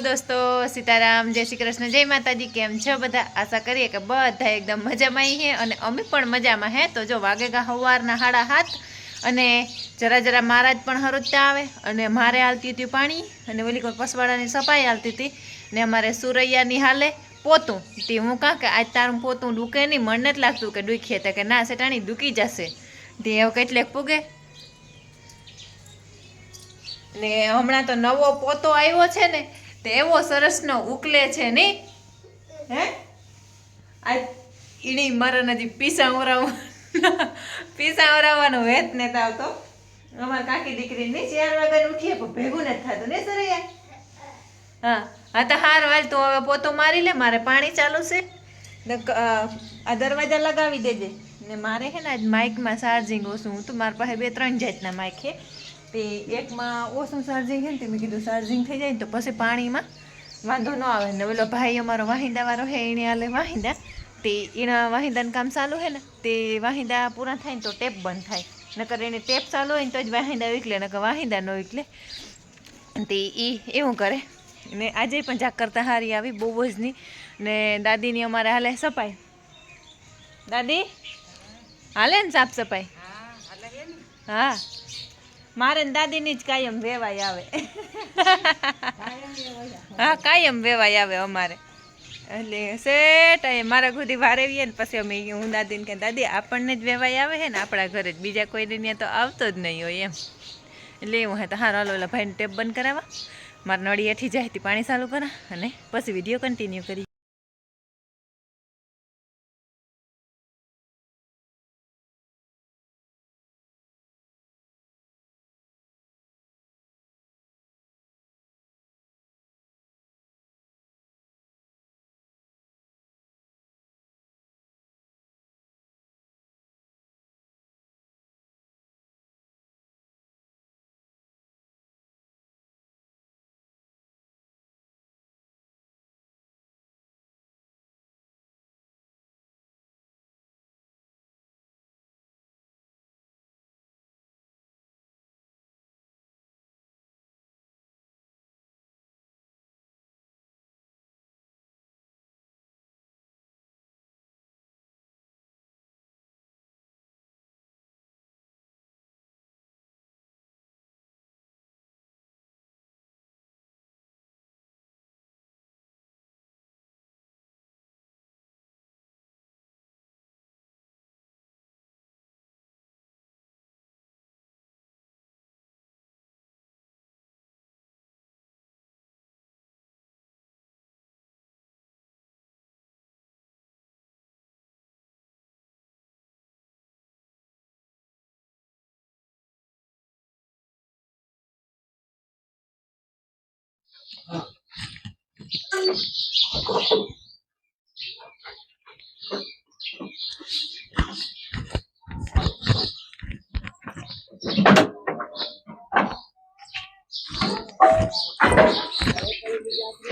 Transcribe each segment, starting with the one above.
Hello दोस्तों, सीताराम, जय श्री कृष्ण, जय माताजी। केम छो बधा? आशा करिए कि बधा एकदम मजामां है अने अमे पण मजामां है। तो जो वागेगा सवारना 7:30 अने जरा जरा महाराज पण हरोजता आवे अने मारे हालती हती पाणी अने ओली कोई पसवाड़ानी सफाई हालती हती ने अमारे सुरैयानी हाले पोतुं ते हूँ कां के आज तारुं पोतुं डूके नहीं, मन नथी लागतुं के डूकीए तो के ना सेटाणी डूकी जशे ते एवुं કેટલેક पूगे ने हमणां तो नवो पोतो आव्यो छे ने ते एवो सरसनो उकले छे नहीं हे आ ईडी मारे नजी पीसावरावવાનો વેત ને આવતો અમાર કાકી દીકરી ની 4 વાગે ઉઠીએ પણ ભેગું નથી થાતું ને સરૈયા। હા હા તો હાર હાલ તું હવે પોતો મારી લે, મારે પાણી ચાલુ છે આ દરવાજા લગાવી દેજે ને મારે હે ને આજ માઇકમાં ચાર્જિંગ ઓછું હતું, મારા પાસે 2-3 જાતના માઇક છે તે એકમાં ઓછું ચાર્જિંગ છે ને તે મેં કીધું ચાર્જિંગ થઈ જાય ને તો પછી પાણીમાં વાંધો ન આવે ને ઓલો ભાઈ અમારો વાહિંદાવાળો હે એને હાલે વાહિંદા તે એના વાહિંદાનું કામ ચાલુ હે ને તે વાહિંદા પૂરા થાય ને તો ટેપ બંધ થાય, નકર એને ટેપ ચાલુ હોય ને તો જ વાહિંદા વિકલે, નકર વાહિંદા ન વિકલે તે એ એવું કરે ને આજે પણ જાક કરતા હારી આવી બહુ જ ની ને દાદીની અમારે હાલે સફાઈ, દાદી હાલે ને સાફ સફાઈ? હા મારે ને દાદીની જ કાયમ વેવાય આવે હા કાયમ વેવાય આવે અમારે એટલે સેટ મારા ખુદી વારેવીએ ને પછી અમે હું દાદીને કે દાદી આપણને જ વેવાય આવે છે ને આપણા ઘરે જ, બીજા કોઈને ત્યાં તો આવતો જ નહીં હોય એમ, એટલે એવું હે તો હારો હાલો ઓલા ભાઈને ટેપ બંધ કરાવવા, મારે નળી એઠી જાય તે પાણી ચાલુ કરા અને પછી વિડીયો કન્ટિન્યુ કરી।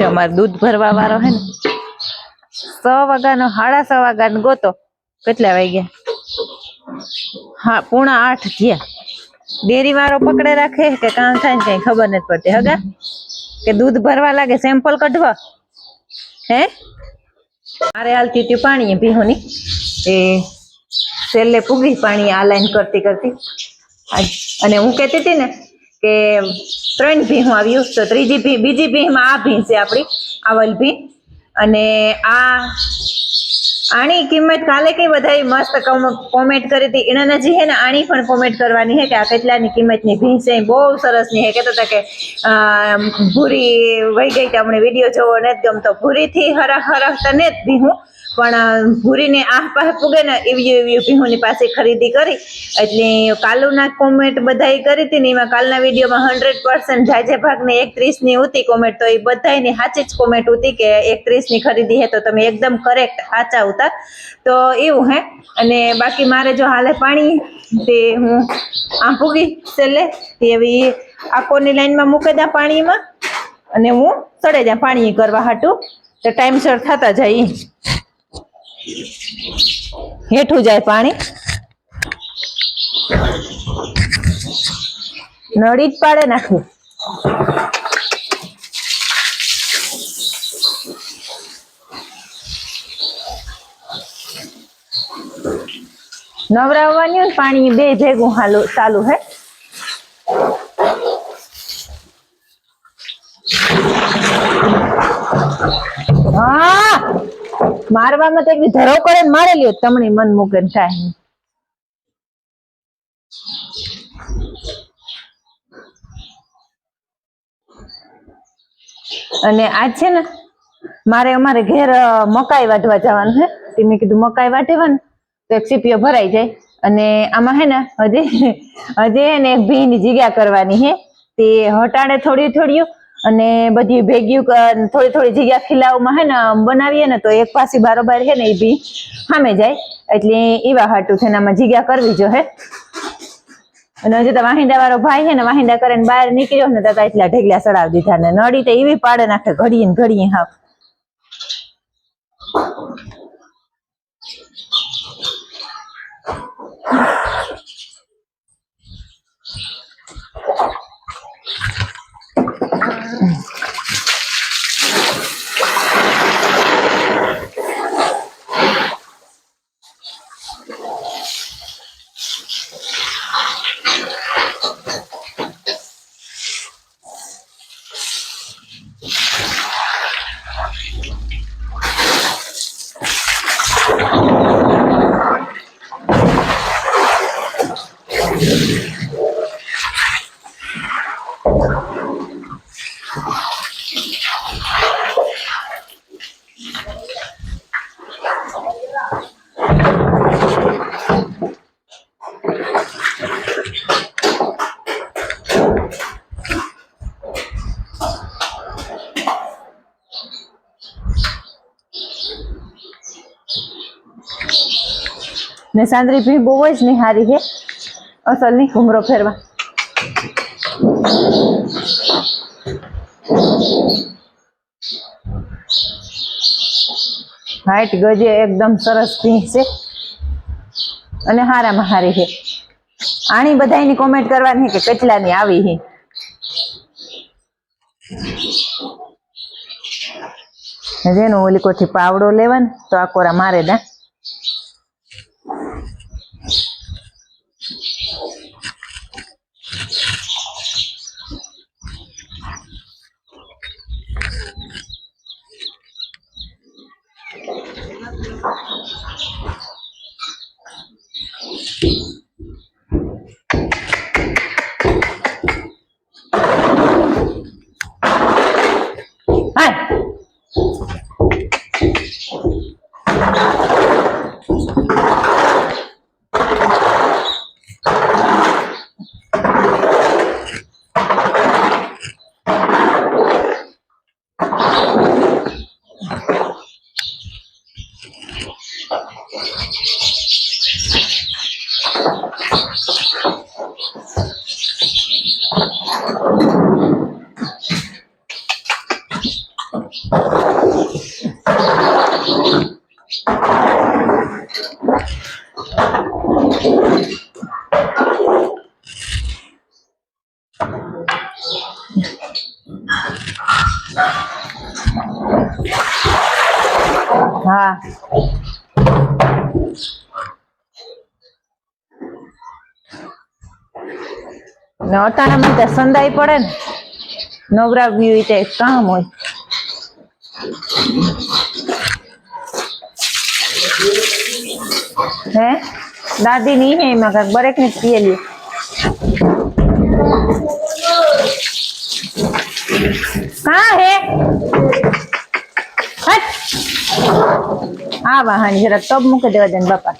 અમારે દૂધ ભરવા વાળો હે ને 6 વાગ્યાનો 6:30 વાગ્યાનો ગોતો, કેટલા વાગ્યા? હા 7:45 થયા। ડેરી વાળો પકડે રાખે કે કામ થાય ને કઈ ખબર નથી પડતી હગા કે દૂધ ભરવા લાગે સેમ્પલ કઢવા હે મારે હાલતી હતી પાણી ભીહોની એ છેલ્લે પૂગી પાણી આ લાઈન કરતી કરતી અને હું કહેતી હતી ને કે 3 ભીહું આવ્યું તો બીજી ભીહમાં આ ભીહ છે આપણી આવલ ભીહ અને આની કિંમત કાલે કઈ વધારે મસ્ત કોમેન્ટ કરી હતી એને નજી હે ને આની પણ કોમેન્ટ કરવાની હે કે આ કેટલાની કિંમતની ભીહ છે, બહુ સરસની હે, કહેતા હતા કે ભૂરી વહી ગઈ તો અમને વિડીયો જોવો નથી ગમતો, ભૂરીથી હરહ તને જ ભીહું પણ ભૂરીને પાસે પૂગે ને એવી ભીહોની પાસે ખરીદી કરી એટલે કાલુના કોમેન્ટ બધાએ કરી હતી ને એમાં કાલના વિડીયોમાં 100% જાજે ભાગની 31ની હતી કોમેન્ટ, તો એ બધાની સાચી જ કોમેન્ટ હતી કે 31ની ખરીદી હે તો તમે એકદમ કરેક્ટ સાચા હતા, તો એવું હે અને બાકી મારે જો હાલે પાણી તે હું આમ પૂગી છેલ્લે એવી આખોની લાઈનમાં મૂકી દા પાણીમાં અને હું ચડે જા પાણી કરવા હાટું તો ટાઈમસર થતા જાય હેઠું જાય પાણી નળી જ પાડે નાખી નવરાવવાની હોય પાણી બે ભેગું ચાલુ હે. હા મારવામાં તો એક ધરો કરે ને મારે લ્યો તમને મન મૂકે થાય. અને આજ છે ને મારે અમારે ઘેર મકાઈ વાટવા જવાનું છે. તે મેં કીધું મકાઈ વાટેવાનું તો એક સીપીઓ ભરાઈ જાય. અને આમાં હે ને હજી હે ને એક ભીની જગ્યા કરવાની હે. તે હટાડે થોડી થોડી અને બધી ભેગી થોડી થોડી જગ્યા ખીલાવમાં હે ને બનાવીએ ને તો એક પાછી બારોબાર હે ને એ બી સામે જાય. એટલે એવા હાટું છે ને આમાં જગ્યા કરવી જો હે. અને હજી તો વાહિંદા વાળો ભાઈ છે ને વાહિંદા કરીને બહાર નીકળ્યો ને તો એટલા ઢેગલા ચડાવી દીધા ને નડી તો એવી પાડે નાખે ઘડીએ ને ઘડીએ. હા ને સાંદરી ભી બહુ જ નિહારી છે અસલ ની ઘૂમરો ફેરવા. હાઈટ ગજે એકદમ સરસ ભીંસ છે અને હારામાં હારી છે. આની બધાની કોમેન્ટ કરવાની કે કેટલાની આવી છે. જેનો ઓલી કોઠી પાવડો લેવાનો તો આ કોરા મારે દા. હા ને અટાણામાં તો સંદાઈ પડે ને નવરાવ્યું હોય તો કામ હોય. હે દાદી ની હે એમાં કાંક બરેક ને પીએલી. કા હે આ વાહન જરા ટબ મૂકી દેવા દે ને બાપા.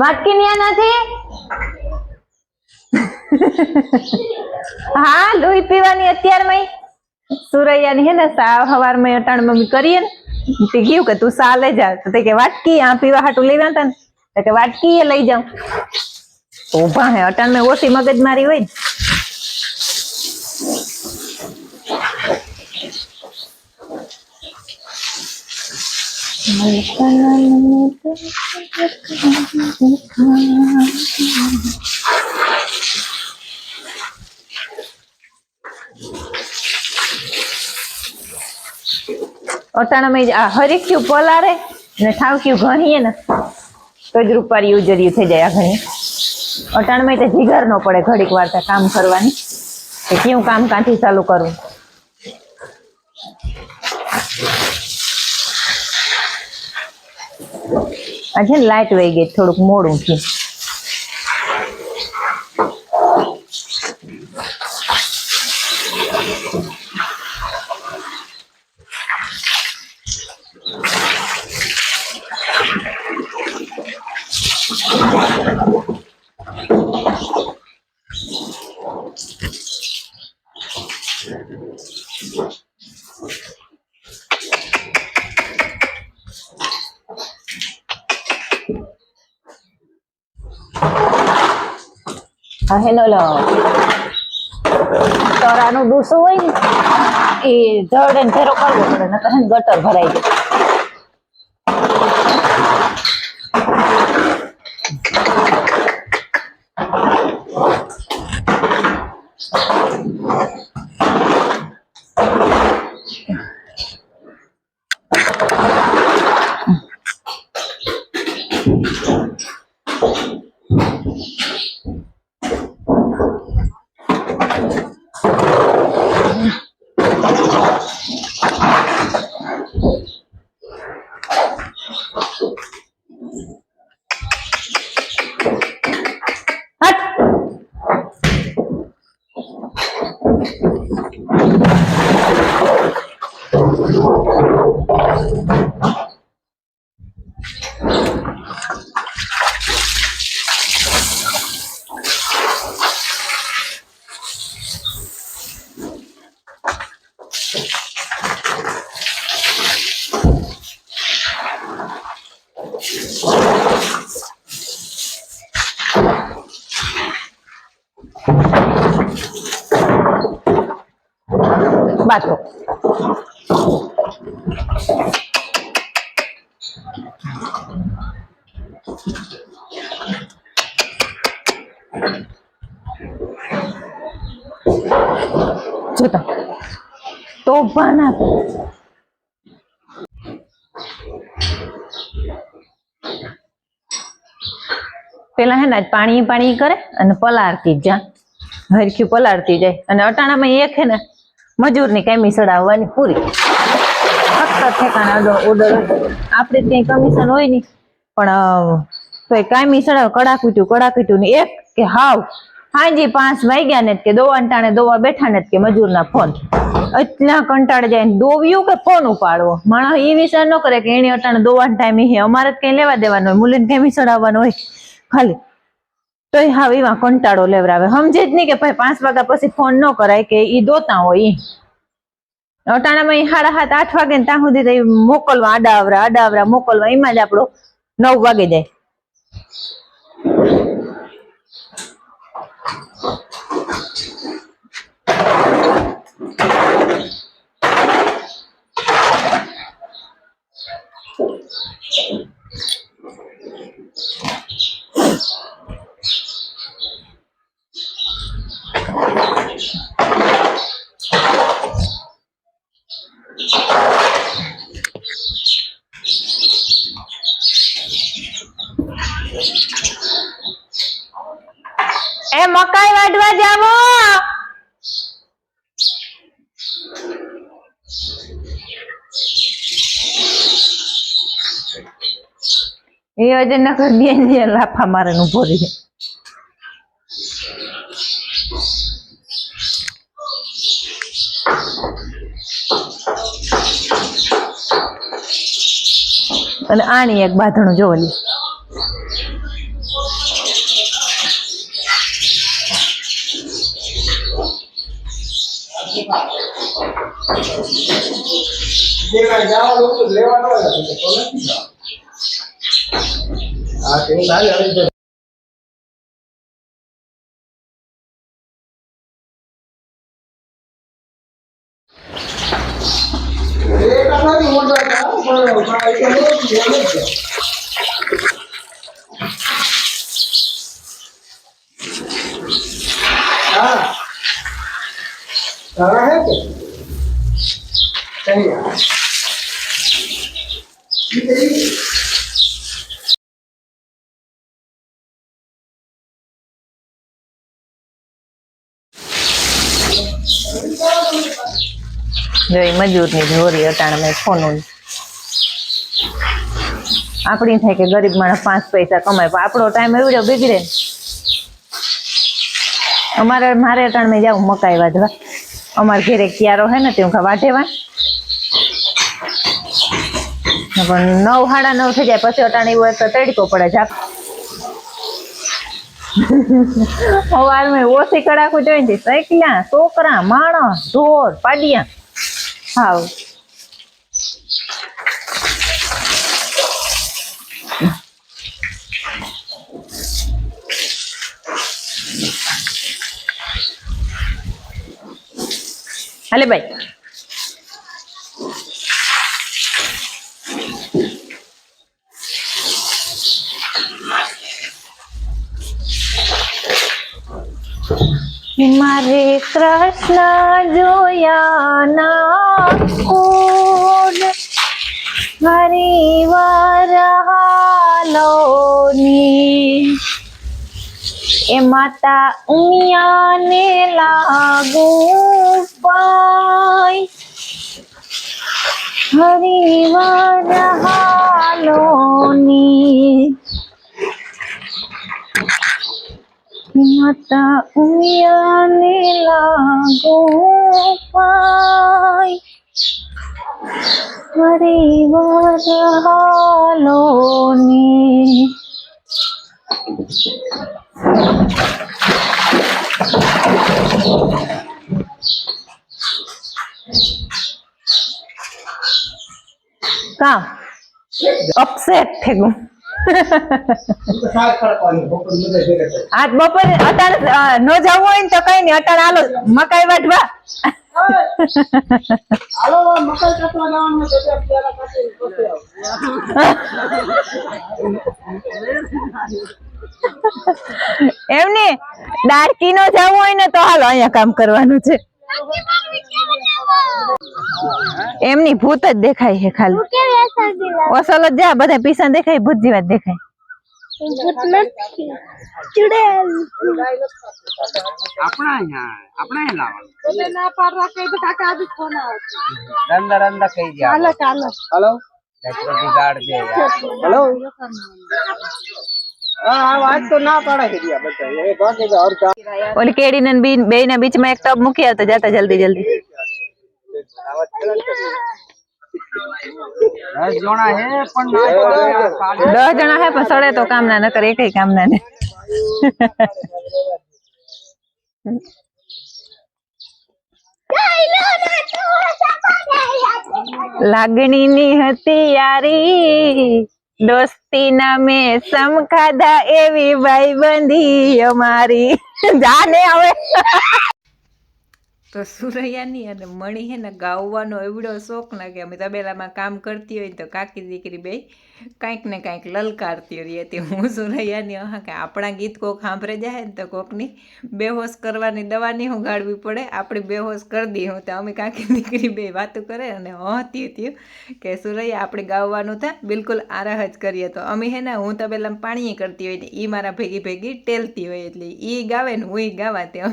વાટકી ન્યા નથી. હા લોહી પીવાની અત્યારમાં સુરૈયાની હે ને સાવ હવારમાં અટાણ મમ્મી કરીએ ને તે ગયું કે તું સા લઈ જા તો કે વાટકી આ પીવા હાટું લઈ હતા ને કે વાટકી એ લઈ જાઉં તો ઉભા હે અટાણ મેં ઓછી મગજ મારી હોય ને અટાણા में आ हरीक्यू पलारे ने ठावक्यू घणीए ने तो ज रूपारी उजरिયું થઈ જાય. આ ઘણી અટાણા में तो જીગર નો પડે ઘડીક વાર કામ કરવાની કે કેવું કામ કાંથી ચાલુ કરું. આજે લાઈટ વહી ગઈ થોડુંક મોડું થયું. હેલો તરાનું ડૂસું હોય ને એ જડે ને ફેરો કરવો પડે ને તો ગટર ભરાઈ જાય. બાતો જોતા તો પાના પેલા હે ને પાણી કરે અને પલાળતી જા હરખી પલાળતી જાય. અને અટાણામાં એક હે ને મજૂરની કમિશન આવવાની પૂરી ઠેકાણા ઓર્ડર આપણે ત્યાં કમિશન હોય નહીં પણ તો કમિશન કડાકૂટ્યું ને એક કે હાવ હાજી 5 વાગ્યા ને કે દોવાને ટાણે દોવા બેઠા ને કે મજૂરના ફોન એટલા કંટાળ જાય ને દોવ્યું કે ફોન ઉપાડવો. માણસ એ વિચાર ન કરે કે એને અટાણે દોવાનો ટાઈમ હે અમારે જ કઈ લેવા દેવાનો હોય મુલીને કમિશન આવવાનો હોય ખાલી તો હા એમાં કંટાળો લેવરાવે. સમજે જ નહીં કે ભાઈ 5 વાગ્યા પછી ફોન ન કરાય કે ઈ દોતા હોય. અટાણામાં 7:30 8 વાગે ને ત્યાં સુધી મોકલવા આડાવરા મોકલવા એમાં જ આપણો 9 વાગે જાય. એ મકાઈ વાઢવા જાવો. એ અજય નકર બેન લાફા મારે ઉભો રહી. અને આની એક બાંધણું જોવલી तारा है क्या सही है જો એ મજૂરની ઢોરી અટાણમાં ફોન આપણી થાય કે ગરીબ માણસ 5 પૈસા કમાય પણ આપણો ટાઈમ એવડો બગડે. મારે અટાણમાં જાવ મકાઈ વાઢવા. અમારે ઘેરે ક્યારો હે ને તે હું વાઢેવા પણ 9 સાડા 9 થઈ જાય પછી અટાણ એવું તો તડકો પડે જાક સવારમાં ઓછી કડાકું જોઈને સાયકલ્યા છોકરા માણસ ઢોર પાડિયા હાવ હાલે ભાઈ મારે કૃષ્ણ જોયા ના કોડ હરિવાર હાલોની એ માતા ઉમિયાને લાગુ પાય હરિવાર હાલોની માતા ઉમિયાને લાગુ પાય હરિવાર હાલોની કામ અપસેટ થઈ ગયું આજ બપોરે અટાણ ન જવું હોય ને તો કઈ નઈ અટાણ હાલો મકાઈ વાઢવા એમ ને ડાળકી નો જવું હોય ને તો હાલો અહીંયા કામ કરવાનું છે એમની ભૂત જ દેખાય છે ખાલી ઓસલ જ જા બધા પીસા દેખાય ભૂત જેવા જ દેખાય ઓલી કેડી ને બે ના બીચ માં એક ટબ મૂકી આવતો જતા જલ્દી જલ્દી 10 જણા હે પણ સડે તો કામ ના ન કરે એકઈ કામ ના ને લાગણી ની હતી યારી દોસ્તી નામે સમ ખાધા એવી ભાઈ બંધી અમારી જાને હવે તો સુરૈયાની અને મણી હે ને ગાવાનો એવડો શોખ ને કે અમે તબેલામાં કામ કરતી હોય તો કાકી દીકરી બે કાંઈક ને કાંઈક લલકારતી રહી હતી હું સુરૈયાની હા કે આપણા ગીત કોક સાંભળે જાય ને તો કોકની બેહોશ કરવાની દવા નહીં ઉગાડવી પડે આપણી બેહોશ કરી દી હું તો અમે કાકી દીકરી બે વાતો કરે અને હતી હતી કે સુરૈયા આપણે ગાવાનું થાય બિલકુલ આરાહ જ કરીએ તો અમે હે ને હું તબેલામાં પાણી કરતી હોય ને એ મારા ભેગી ભેગી ટેલતી હોય એટલે એ ગાવે ને હું ગાવા તે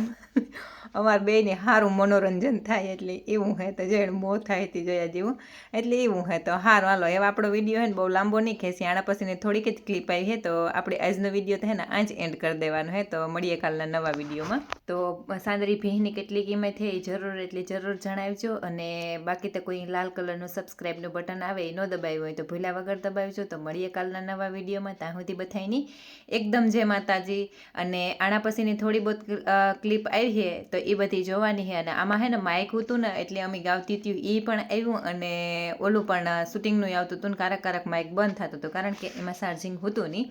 અમારે બેને સારું મનોરંજન થાય એટલે એવું હે તો જઈને મોં થાય તે જોયા જેવું એટલે એવું હે તો સારું હાલો હવે આપણો વિડીયો હે ને બહુ લાંબો નહીં ખેંચી આના પછીની થોડીક જ ક્લિપ આવી હે તો આપણે આજનો વિડીયો તો હે ને આ જ એન્ડ કરી દેવાનો હે તો મળીએ કાલના નવા વિડીયોમાં તો સાંદરી ભીંની કેટલી કિંમત છે એ જરૂર એટલે જરૂર જણાવજો અને બાકી તો કોઈ લાલ કલરનું સબસ્ક્રાઈબનું બટન આવે એ ન દબાવ્યું હોય તો ભૂલ્યા વગર દબાવજો તો મળીએ કાલના નવા વિડીયોમાં ત્યાં સુધી બધાયની એકદમ જય માતાજી અને આના પછીની થોડી બહુ ક્લિપ આવી છે તો એ બધી જોવાની છે અને આમાં હે ને માઇક હતું ને એટલે અમે ગાવતી હતી એ પણ આવ્યું અને ઓલું પણ શૂટિંગનું આવતું હતું ને કારક માઇક બંધ થતું હતું કારણ કે એમાં ચાર્જિંગ હતું નહીં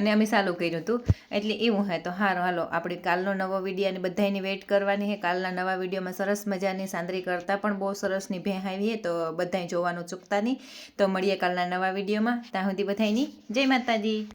અને અમે ચાલુ કર્યું હતું એટલે એવું હે તો સારું હાલો આપણે કાલનો નવો વિડીયો અને બધાની વેઇટ કરવાની છે કાલના નવા વિડીયોમાં સરસ મજાની સાંદરી કરતાં પણ બહુ સરસની ભેં આવી છે તો બધાય જોવાનું ચૂકતા નહીં તો મળીએ કાલના નવા વિડીયોમાં ત્યાં સુધી બધાયની જય માતાજી.